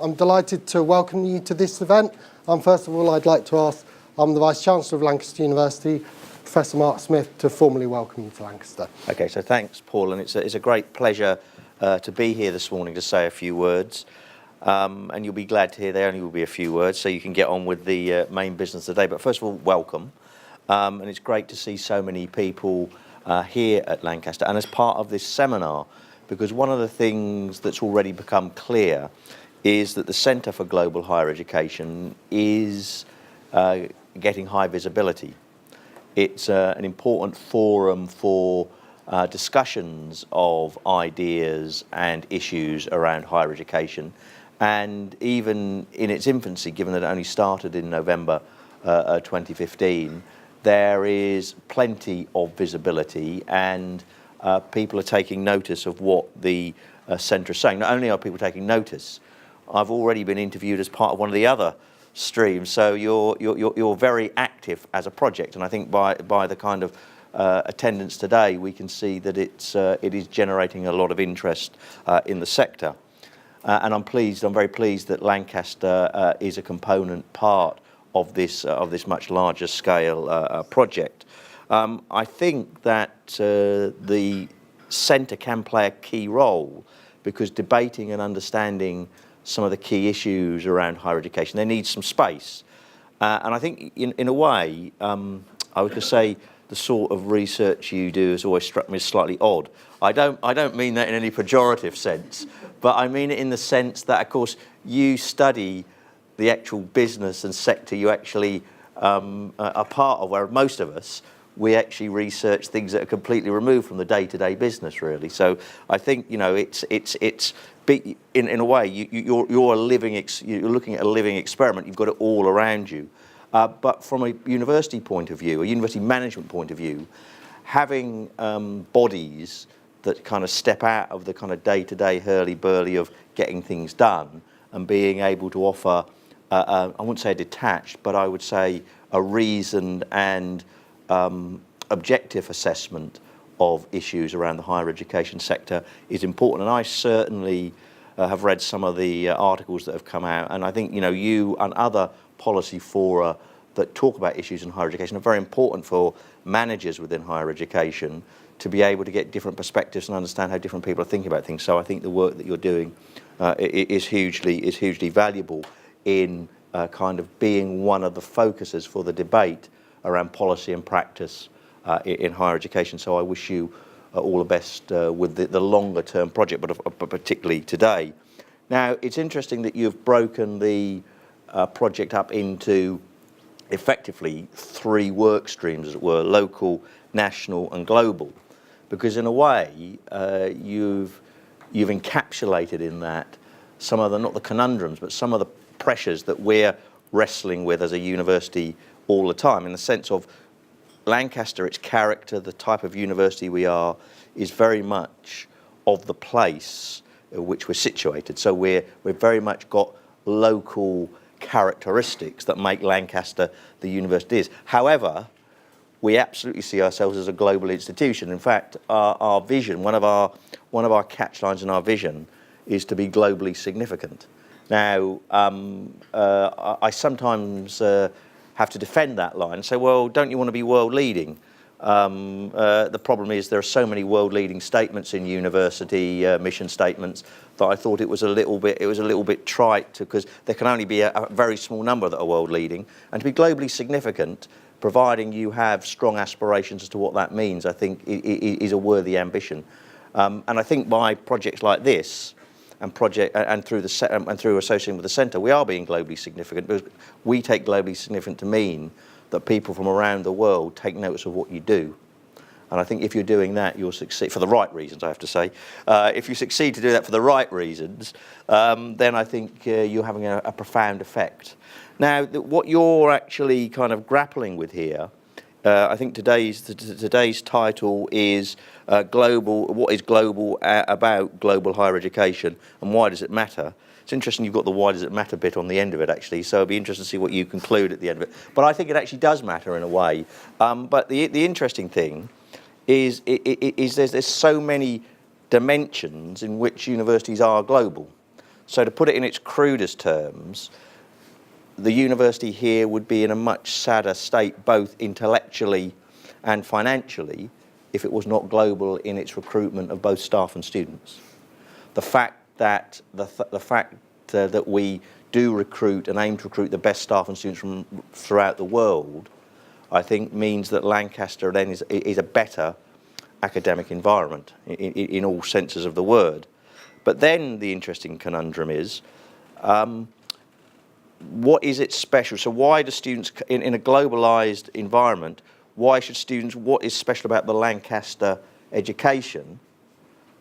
I'm delighted to welcome you to this event. First of all, I'd like to ask the Vice-Chancellor of Lancaster University, Professor Mark Smith, to formally welcome you to Lancaster. Okay, so thanks, Paul, and it's a great pleasure to be here this morning to say a few words. And you'll be glad to hear there only will be a few words, so you can get on with the main business of the day. But first of all, welcome. And it's great to see so many people here at Lancaster and as part of this seminar, because one of the things that's already become clear is that the Centre for Global Higher Education is getting high visibility. It's an important forum for discussions of ideas and issues around higher education. And even in its infancy, given that it only started in November 2015, there is plenty of visibility and people are taking notice of what the centre is saying. Not only are people taking notice, I've already been interviewed as part of one of the other streams, so you're very active as a project, and I think by the kind of attendance today, we can see that it is generating a lot of interest in the sector, and I'm very pleased that Lancaster is a component part of this much larger scale project. I think that the centre can play a key role because debating and understanding some of the key issues around higher education, they need some space. And I think in a way, I would just say the sort of research you do has always struck me as slightly odd. I don't mean that in any pejorative sense, but I mean it in the sense that, of course, you study the actual business and sector you actually are part of, where most of us, we actually research things that are completely removed from the day-to-day business, really. So I think, you know, it's in a way you're looking at a living experiment. You've got it all around you, but from a university point of view, a university management point of view, having bodies that kind of step out of the kind of day-to-day hurly-burly of getting things done and being able to offer, I wouldn't say a detached, but I would say a reasoned and objective assessment of issues around the higher education sector is important. And I certainly have read some of the articles that have come out, and I think, you know, you and other policy fora that talk about issues in higher education are very important for managers within higher education to be able to get different perspectives and understand how different people are thinking about things. So I think the work that you're doing is hugely valuable in kind of being one of the focuses for the debate around policy and practice in higher education. So I wish you all the best with the longer term project, but particularly today. Now, it's interesting that you've broken the project up into effectively 3 work streams, as it were: local, national and global, because in a way you've encapsulated in that some of the, not the conundrums, but some of the pressures that we're wrestling with as a university all the time, in the sense of Lancaster, its character, the type of university we are, is very much of the place in which we're situated. So we've very much got local characteristics that make Lancaster the university it is. However, we absolutely see ourselves as a global institution. In fact, our vision, one of our catchlines in our vision, is to be globally significant. Now, I sometimes have to defend that line and say, well, don't you want to be world leading? The problem is there are so many world leading statements in university mission statements that I thought it was a little bit trite, because there can only be a very small number that are world leading, and to be globally significant, providing you have strong aspirations as to what that means, I think is a worthy ambition. And I think by projects like this, and through associating with the centre, we are being globally significant, because we take globally significant to mean that people from around the world take notice of what you do. And I think if you're doing that, you'll succeed, for the right reasons, I have to say. If you succeed to do that for the right reasons, then I think you're having a profound effect. Now, what you're actually kind of grappling with here, I think today's title is global. What is global about global higher education, and why does it matter? It's interesting you've got the why does it matter bit on the end of it, actually, so it'd be interesting to see what you conclude at the end of it. But I think it actually does matter in a way. But the interesting thing is there's so many dimensions in which universities are global. So to put it in its crudest terms, the university here would be in a much sadder state, both intellectually and financially, if it was not global in its recruitment of both staff and students. The fact that that we do recruit and aim to recruit the best staff and students from throughout the world, I think means that Lancaster then is a better academic environment in all senses of the word. But then the interesting conundrum is, what is it special? So why do students, in a globalised environment, why should students, what is special about the Lancaster education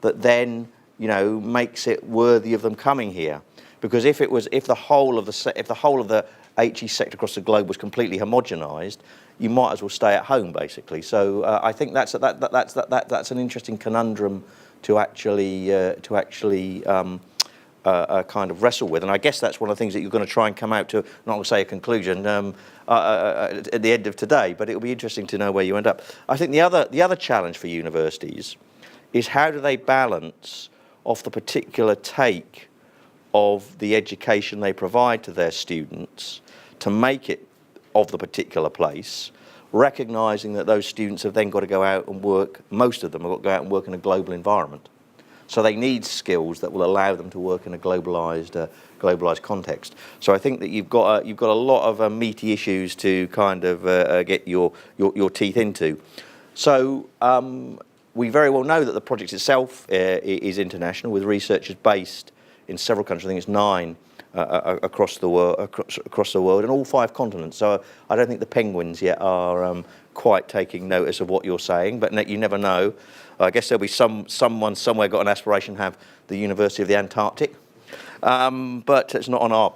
that then, you know, makes it worthy of them coming here? Because if the whole of the HE sector across the globe was completely homogenised, you might as well stay at home, basically. So I think that's an interesting conundrum to actually kind of wrestle with, and I guess that's one of the things that you're going to try and come out to, not going to say a conclusion at the end of today, but it'll be interesting to know where you end up. I think the other challenge for universities is how do they balance off the particular take of the education they provide to their students to make it of the particular place, recognising that those students have then got to go out and work, most of them have got to go out and work in a global environment. So they need skills that will allow them to work in a globalised context. So I think that you've got a lot of meaty issues to kind of get your teeth into. So we very well know that the project itself is international, with researchers based in several countries. I think it's 9 across the world, and all 5 continents. So I don't think the penguins yet are quite taking notice of what you're saying, but you never know. I guess there'll be someone somewhere got an aspiration to have the University of the Antarctic, but it's not on our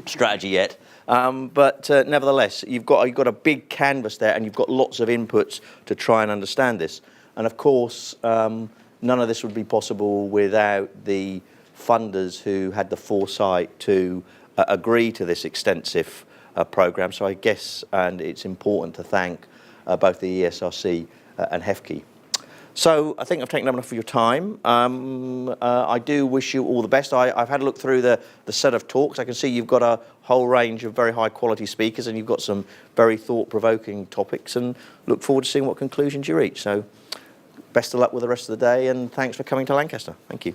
strategy yet. But nevertheless, you've got a big canvas there, and you've got lots of inputs to try and understand this. And of course, none of this would be possible without the funders who had the foresight to agree to this extensive programme. So I guess, and it's important to thank both the ESRC and HEFCE. So I think I've taken up enough of your time. I do wish you all the best. I've had a look through the set of talks. I can see you've got a whole range of very high quality speakers, and you've got some very thought-provoking topics, and look forward to seeing what conclusions you reach. So best of luck with the rest of the day, and thanks for coming to Lancaster. Thank you.